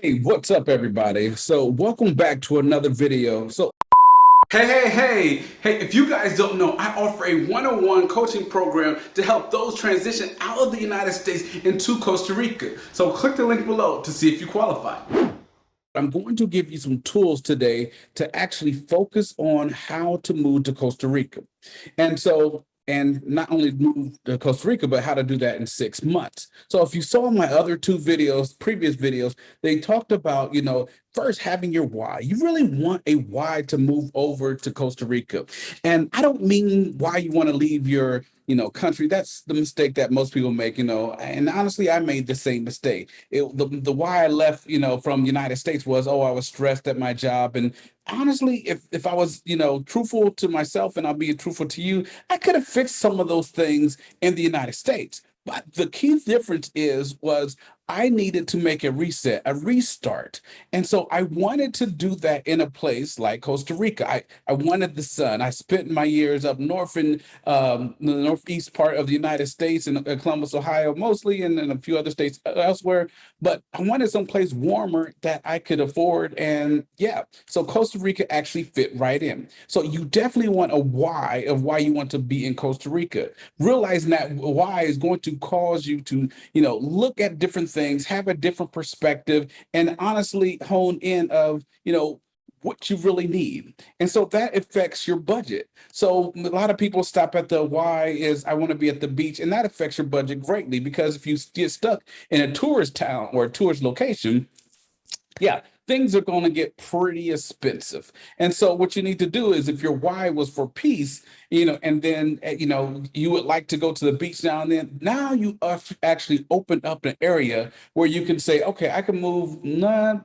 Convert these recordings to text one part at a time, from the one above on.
Hey, what's up, everybody? So, welcome back to another video. Hey, if you guys don't know, I offer a one-on-one coaching program to help those transition out of the United States into Costa Rica. So, click the link below to see if you qualify. I'm going to give you some tools today to actually focus on how to move to Costa Rica. And not only move to Costa Rica, but how to do that in 6 months. So if you saw my other two videos, previous videos, they talked about, first having your why. You really want a why to move over to Costa Rica. And I don't mean why you want to leave your country. That's the mistake that most people make, and honestly, I made the same mistake. The why I left, from the United States was, oh, I was stressed at my job. And honestly, if I was, truthful to myself, and I'll be truthful to you, I could have fixed some of those things in the United States. But the key difference was I needed to make a reset, a restart. And so I wanted to do that in a place like Costa Rica. I wanted the sun. I spent my years up north in the northeast part of the United States in Columbus, Ohio, mostly, and in a few other states elsewhere. But I wanted someplace warmer that I could afford. And yeah, so Costa Rica actually fit right in. So you definitely want a why of why you want to be in Costa Rica. Realizing that why is going to cause you to, look at different things, have a different perspective, and honestly hone in of, what you really need. And so that affects your budget. So a lot of people stop at the why is I want to be at the beach, and that affects your budget greatly because if you get stuck in a tourist town or a tourist location, yeah, things are going to get pretty expensive. And so what you need to do is if your why was for peace, and then you would like to go to the beach now and then, now you actually open up an area where you can say, okay, I can move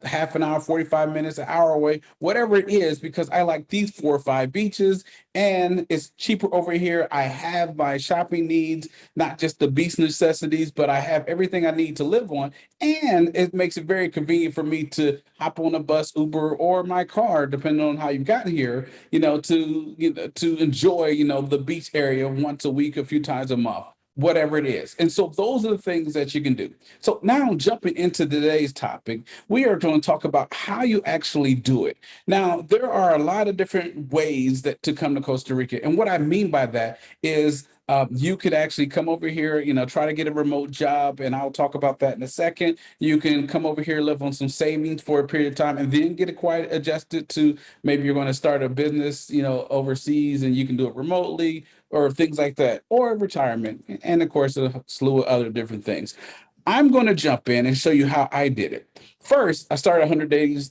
half an hour, 45 minutes, an hour away, whatever it is, because I like these 4 or 5 beaches and it's cheaper over here. I have my shopping needs, not just the beach necessities, but I have everything I need to live on, and it makes it very convenient for me to hop on a bus, Uber, or my car, depending on how you've gotten here, to enjoy, the beach area once a week, a few times a month, whatever it is. And so those are the things that you can do. So now jumping into today's topic, we are going to talk about how you actually do it. Now, there are a lot of different ways that to come to Costa Rica. And what I mean by that is you could actually come over here, try to get a remote job, and I'll talk about that in a second. You can come over here, live on some savings for a period of time, and then get it quite adjusted to maybe you're going to start a business, overseas, and you can do it remotely or things like that, or retirement, and of course, a slew of other different things. I'm going to jump in and show you how I did it. First, I started 100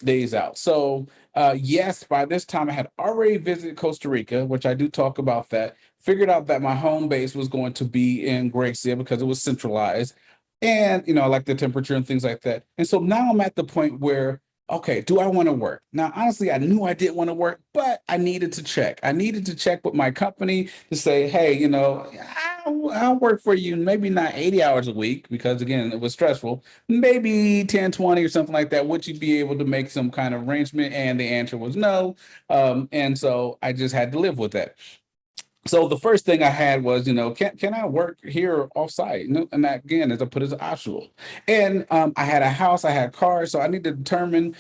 days out. So, yes, by this time I had already visited Costa Rica, which I do talk about that. Figured out that my home base was going to be in Gracia because it was centralized, and I like the temperature and things like that. And so now I'm at the point where, okay, do I want to work? Now, honestly, I knew I didn't want to work, but I needed to check. I needed to check with my company to say, hey, I'll work for you, maybe not 80 hours a week, because again, it was stressful, maybe 10, 20 or something like that. Would you be able to make some kind of arrangement? And the answer was no. And so I just had to live with that. So the first thing I had was, can I work here off site? And that, again, as I put, as optional. And I had a house, I had cars, so I needed to determine,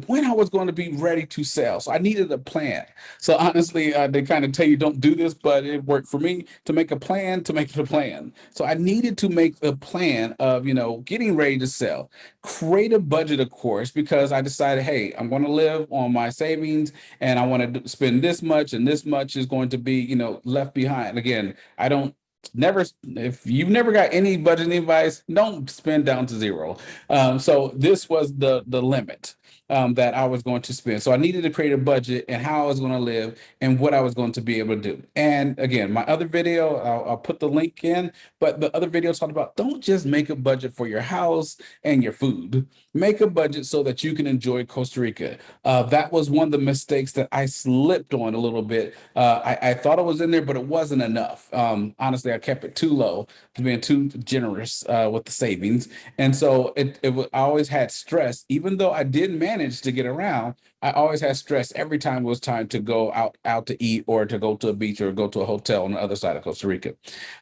when I was going to be ready to sell. So I needed a plan. So honestly, they kind of tell you don't do this, but it worked for me to make a plan to make it a plan. So I needed to make a plan of, getting ready to sell, create a budget, of course, because I decided, hey, I'm going to live on my savings and I want to spend this much, and this much is going to be, left behind. Again, I don't never if you've never got any budgeting advice, don't spend down to zero. So this was the limit that I was going to spend. So I needed to create a budget and how I was going to live and what I was going to be able to do. And again, my other video, I'll put the link in, but the other video talked about don't just make a budget for your house and your food. Make a budget so that you can enjoy Costa Rica. That was one of the mistakes that I slipped on a little bit. I thought it was in there, but it wasn't enough. Honestly, I kept it too low, being too generous with the savings. And so I always had stress, even though I did manage to get around. I always had stress every time it was time to go out to eat or to go to a beach or go to a hotel on the other side of Costa Rica.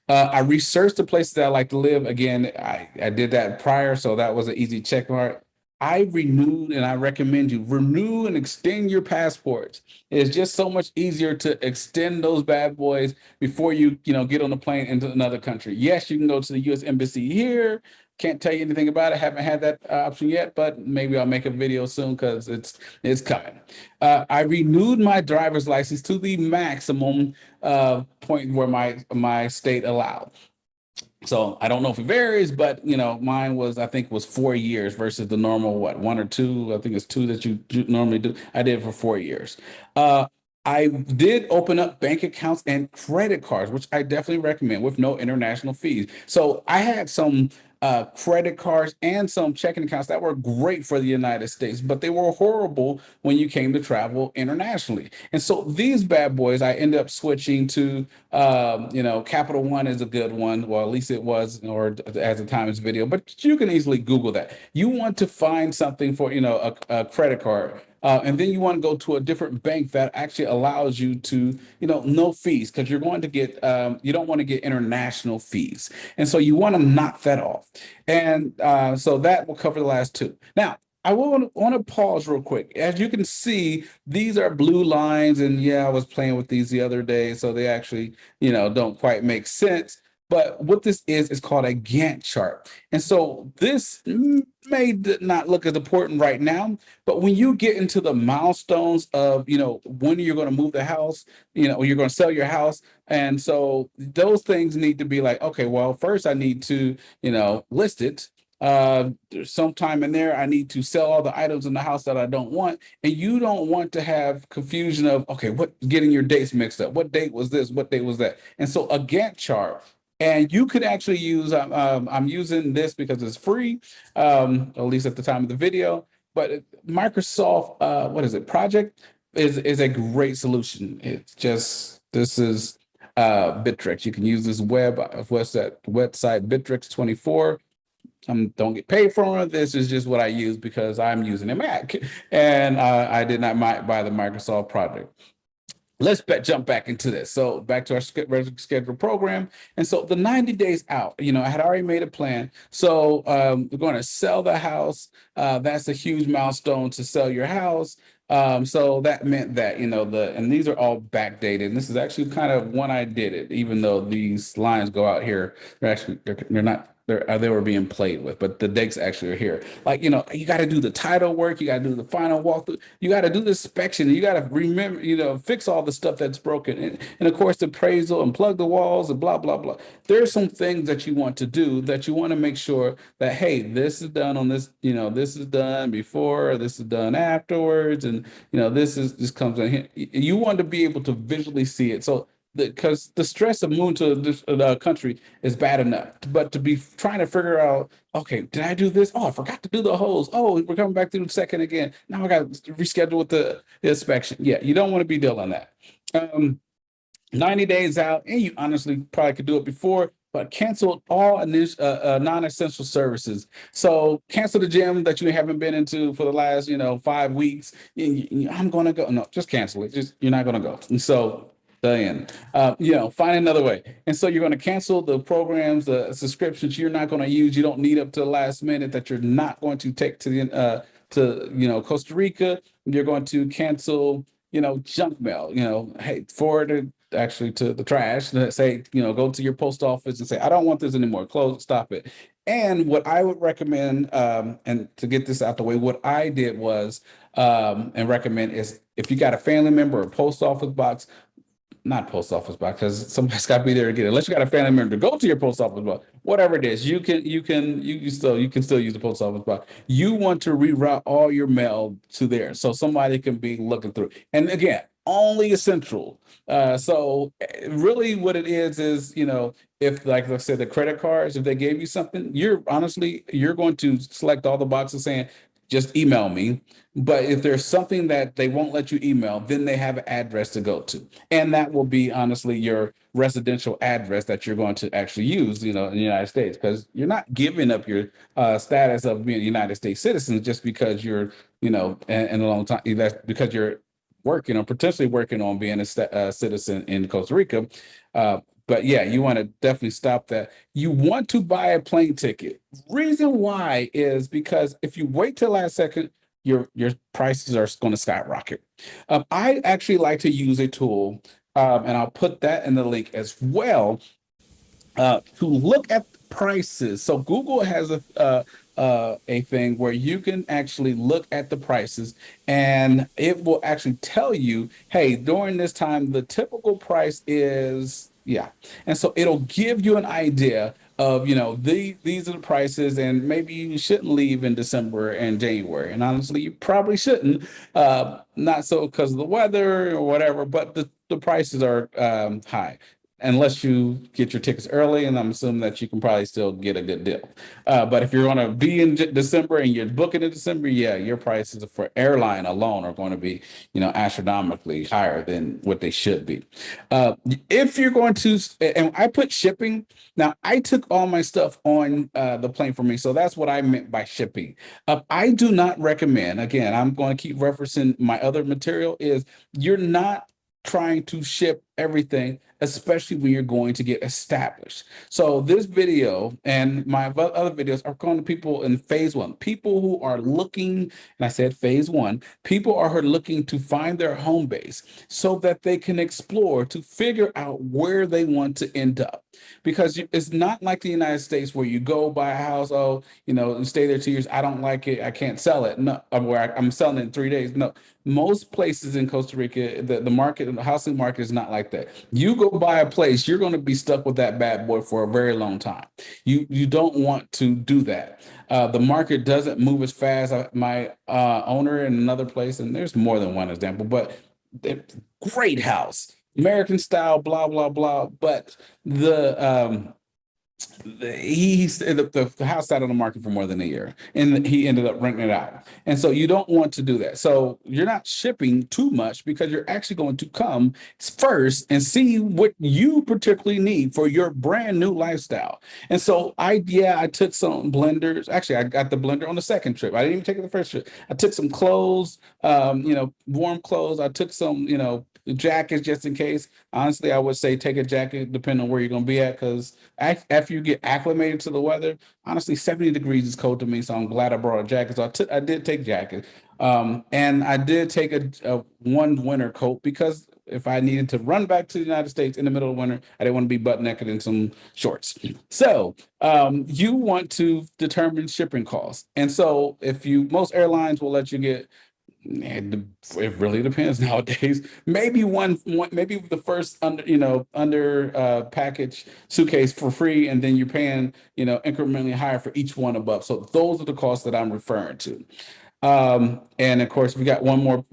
I researched the places that I like to live. Again, I did that prior, so that was an easy check mark. I renewed, and I recommend you renew and extend your passports. It's just so much easier to extend those bad boys before you get on the plane into another country. Yes, you can go to the U.S. Embassy here. Can't tell you anything about it. Haven't had that option yet, but maybe I'll make a video soon because it's coming. I renewed my driver's license to the maximum point where my state allowed. So I don't know if it varies, but mine was, I think, was 4 years versus the normal, what, 1 or 2. I think it's 2 that you normally do. I did it for 4 years. Uh, I did open up bank accounts and credit cards, which I definitely recommend with no international fees. So I had some credit cards and some checking accounts that were great for the United States, but they were horrible when you came to travel internationally. And so these bad boys, I ended up switching to, Capital One is a good one. Well, at least it was, or at the time it's video, but you can easily Google that. You want to find something for, a credit card. And then you want to go to a different bank that actually allows you to, no fees, because you're going to get, you don't want to get international fees. And so you want to knock that off. And so that will cover the last two. Now, I want to pause real quick. As you can see, these are blue lines. And yeah, I was playing with these the other day. So they actually, don't quite make sense. But what this is called a Gantt chart. And so this may not look as important right now, but when you get into the milestones of, when you're going to move the house, or you're going to sell your house. And so those things need to be like, okay, well, first I need to, list it. There's sometime in there, I need to sell all the items in the house that I don't want. And you don't want to have confusion of, okay, getting your dates mixed up. What date was this? What date was that? And so a Gantt chart. And you could actually use, I'm using this because it's free, at least at the time of the video. But Microsoft, what is it? Project is a great solution. It's just, this is Bittrex. You can use this website Bittrex 24. Don't get paid for it. This is just what I use because I'm using a Mac, and I did not buy the Microsoft product. Let's jump back into this. So back to our scheduled program. And so the 90 days out, I had already made a plan. So we're going to sell the house. That's a huge milestone to sell your house. So that meant that, and these are all backdated. And this is actually kind of when I did it, even though these lines go out here, they're not. They were being played with, but the dates actually are here. Like, you got to do the title work, you got to do the final walkthrough, you got to do the inspection, you got to remember, fix all the stuff that's broken, and of course the appraisal and plug the walls and blah blah blah. There's some things that you want to do that you want to make sure that, hey, this is done on this, this is done before, this is done afterwards, and this comes in here. You want to be able to visually see it. So because the stress of moving to this country is bad enough, but to be trying to figure out, okay, did I do this? Oh, I forgot to do the hose. Oh, we're coming back through the second again. Now I got to reschedule with the inspection. Yeah, you don't want to be dealing that. 90 days out, and you honestly probably could do it before, but cancel all non-essential services. So cancel the gym that you haven't been into for the last, 5 weeks. I'm going to go. No, just cancel it. Just, you're not going to go. And so the end. Find another way. And so you're going to cancel the programs, the subscriptions you're not going to use, you don't need up to the last minute, that you're not going to take to the Costa Rica. You're going to cancel, junk mail. Hey, forward it actually to the trash. Say, go to your post office and say, I don't want this anymore. Close, stop it. And what I would recommend, and to get this out the way, what I did was and recommend is, if you got a family member or post office box, not post office box, because somebody's got to be there to get it. Unless you got a family member to go to your post office box, whatever it is, you can still use the post office box. You want to reroute all your mail to there, so somebody can be looking through. And again, only essential. So really, what it is, if, like I said, the credit cards, if they gave you something, you're going to select all the boxes saying, just email me. But if there's something that they won't let you email, then they have an address to go to. And that will be honestly your residential address that you're going to actually use, in the United States, because you're not giving up your status of being a United States citizen just because you're, in a long time, that's because you're working or potentially working on being a citizen in Costa Rica. But But yeah, you want to definitely stop that. You want to buy a plane ticket. Reason why is because if you wait till last second, your prices are going to skyrocket. I actually like to use a tool, and I'll put that in the link as well, to look at prices. So Google has a thing where you can actually look at the prices, and it will actually tell you, hey, during this time, the typical price is, yeah. And so it'll give you an idea of, these are the prices, and maybe you shouldn't leave in December and January. And honestly, you probably shouldn't. Not so because of the weather or whatever, but the prices are high unless you get your tickets early, and I'm assuming that you can probably still get a good deal. But if you're going to be in December and you're booking in December, yeah, your prices for airline alone are going to be, astronomically higher than what they should be. If you're going to, and I put shipping. Now, I took all my stuff on the plane for me, so that's what I meant by shipping. I do not recommend. Again, I'm going to keep referencing my other material. Is you're not trying to ship everything, especially when you're going to get established. So this video and my other videos are going to people in phase one, people who are looking, and I said phase one, people are looking to find their home base so that they can explore to figure out where they want to end up. Because it's not like the United States where you go buy a house, oh, and stay there 2 years. I don't like it, I can't sell it. No, where I'm selling it in 3 days. No, most places in Costa Rica, the market, the housing market is not like that. You go buy a place, you're going to be stuck with that bad boy for a very long time. You don't want to do that. The market doesn't move as fast. My owner in another place, and there's more than one example, but great house, American style, blah blah blah. But the house sat on the market for more than a year, and he ended up renting it out. And so you don't want to do that. So you're not shipping too much because you're actually going to come first and see what you particularly need for your brand new lifestyle. And so I took some blenders. Actually, I got the blender on the second trip. I didn't even take it the first trip. I took some clothes, warm clothes. I took some, jackets just in case. Honestly, I would say take a jacket depending on where you're going to be at, because after you get acclimated to the weather, honestly, 70 degrees is cold to me. So I'm glad I brought a jacket. So I did take jacket. And I did take a one winter coat because if I needed to run back to the United States in the middle of winter, I didn't want to be butt naked in some shorts. So you want to determine shipping costs. And so most airlines will let you get, it really depends nowadays. Maybe maybe the first under package suitcase for free, and then you're paying incrementally higher for each one above. So those are the costs that I'm referring to. And of course, if you got more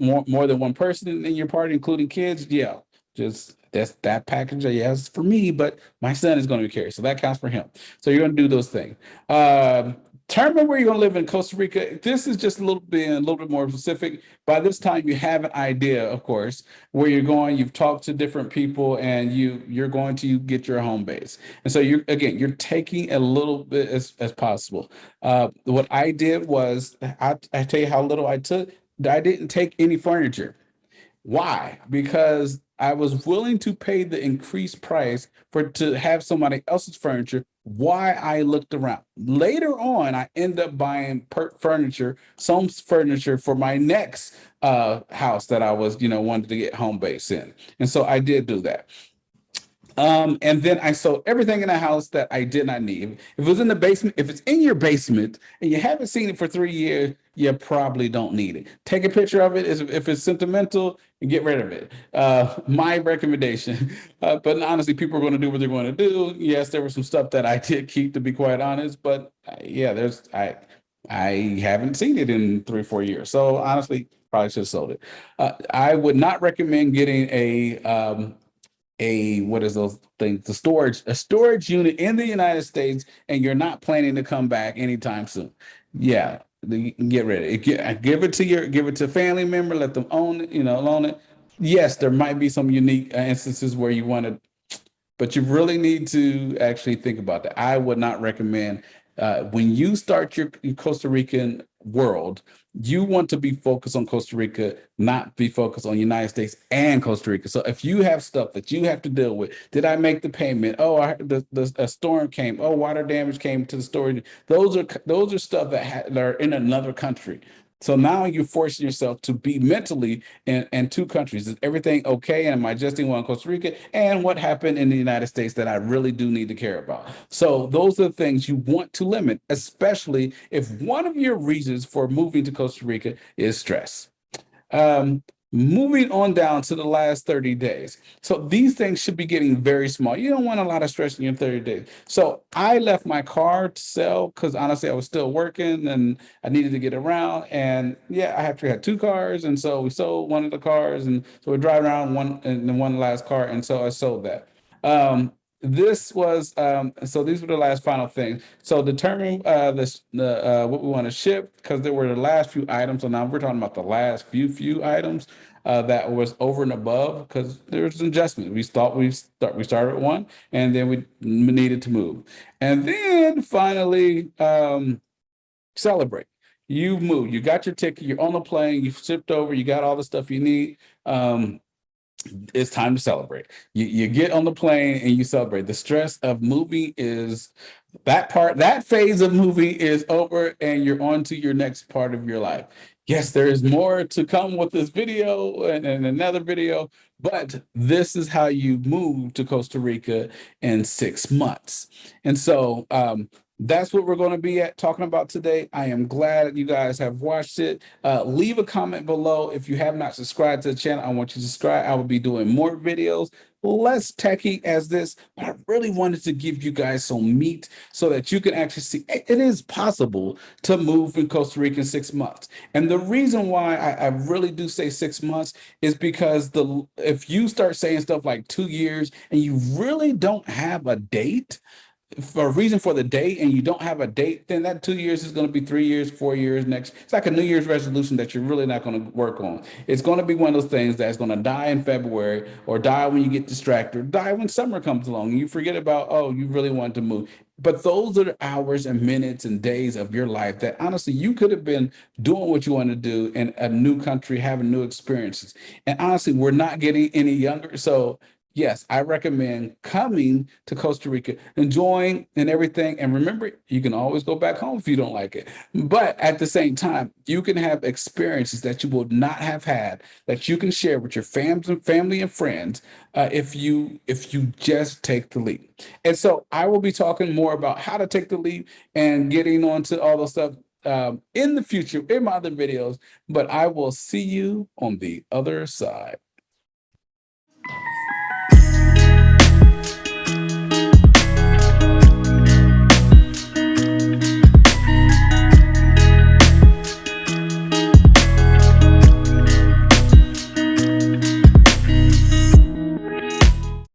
than one person in your party, including kids, yeah, just that package. Yeah, it's for me, but my son is going to be carried, so that counts for him. So you're going to do those things. Determine where you're going to live in Costa Rica. This is just a little bit more specific. By this time, you have an idea, of course, where you're going. You've talked to different people, and you're going to get your home base. And so you're taking a little bit as possible. What I did was, I tell you how little I took. I didn't take any furniture. Why? Because I was willing to pay the increased price to have somebody else's furniture. Why? I looked around. Later on, I end up buying some furniture for my next house that I was, wanted to get home base in. And so I did do that. And then I sold everything in the house that I did not need. If it was in the basement, if it's in your basement and you haven't seen it for 3 years, you probably don't need it. Take a picture of it. If it's sentimental, and get rid of it. My recommendation. But honestly, people are going to do what they're going to do. Yes, there was some stuff that I did keep, to be quite honest. But yeah, I haven't seen it in 3 or 4 years. So honestly, probably should have sold it. I would not recommend getting what is those things? A storage unit in the United States, and you're not planning to come back anytime soon. Yeah, get rid of it. Give it to a family member. Let them own it. Own it. Yes, there might be some unique instances where you want to, but you really need to actually think about that. I would not recommend when you start your Costa Rican world, you want to be focused on Costa Rica, not be focused on United States and Costa Rica. So if you have stuff that you have to deal with, did I make the payment? Oh, a storm came. Oh, water damage came to the storage. Those are stuff that are in another country. So now you're forcing yourself to be mentally in two countries. Is everything okay? And am I just in one Costa Rica? And what happened in the United States that I really do need to care about? So those are the things you want to limit, especially if one of your reasons for moving to Costa Rica is stress. Um, Moving on down to the last 30 days. So these things should be getting very small. You don't want a lot of stress in your 30 days. So I left my car to sell because honestly, I was still working and I needed to get around. And yeah, I actually had two cars. And so we sold one of the cars. And so we're driving around one last car. And so I sold that. This was so these were the last final things. So determine the what we want to ship because there were the last few items. So now we're talking about the last few items that was over and above because there was an adjustment. We started at one and then we needed to move, and then finally celebrate. You've moved. You got your ticket. You're on the plane. You've shipped over. You got all the stuff you need. It's time to celebrate. You get on the plane and you celebrate. The stress of moving is that phase of moving is over and you're on to your next part of your life. Yes, there is more to come with this video and another video, but this is how you move to Costa Rica in 6 months. And so that's what we're going to be talking about today. I am glad you guys have watched it. Leave a comment below. If you have not subscribed to the channel, I want you to subscribe. I will be doing more videos, less techy as this, but I really wanted to give you guys some meat so that you can actually see it is possible to move in Costa Rica in 6 months. And the reason why I really do say 6 months is because if you start saying stuff like 2 years and you really don't have a date, for a reason for the date and you don't have a date, then that 2 years is going to be 3 years, 4 years next. It's like a New Year's resolution that you're really not going to work on. It's going to be one of those things that's going to die in February or die when you get distracted, or die when summer comes along and you forget about, oh, you really want to move. But those are the hours and minutes and days of your life that honestly you could have been doing what you want to do in a new country, having new experiences. And honestly, we're not getting any younger. So yes, I recommend coming to Costa Rica, enjoying and everything. And remember, you can always go back home if you don't like it. But at the same time, you can have experiences that you will not have had that you can share with your family and friends if you just take the leap. And so I will be talking more about how to take the leap and getting onto all the stuff in the future in my other videos. But I will see you on the other side.